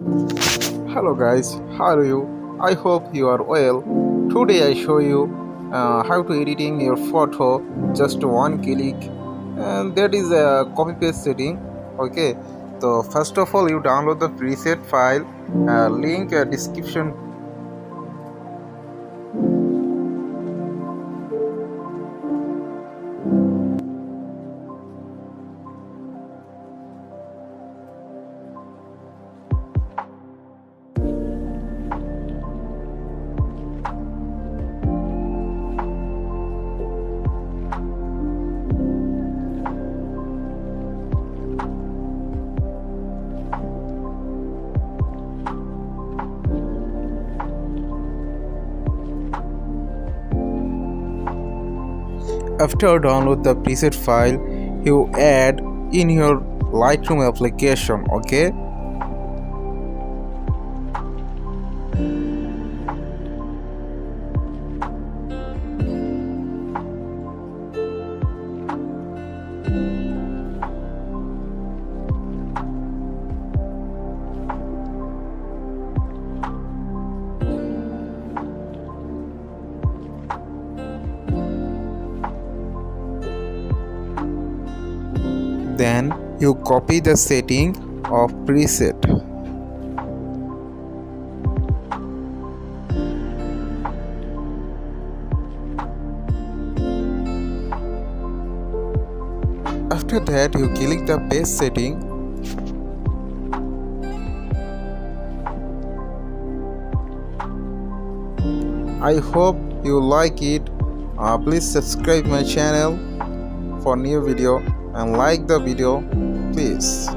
Hello guys, how are you? I hope you are well. Today I show you how to editing your photo just one click, and that is a copy paste setting. Okay, so first of all you download the preset file, link description. After download the preset file, you add in your Lightroom application. Okay, then you copy the setting of preset. After that you click the paste setting. I hope you like it. Please subscribe my channel for new video and like the video please.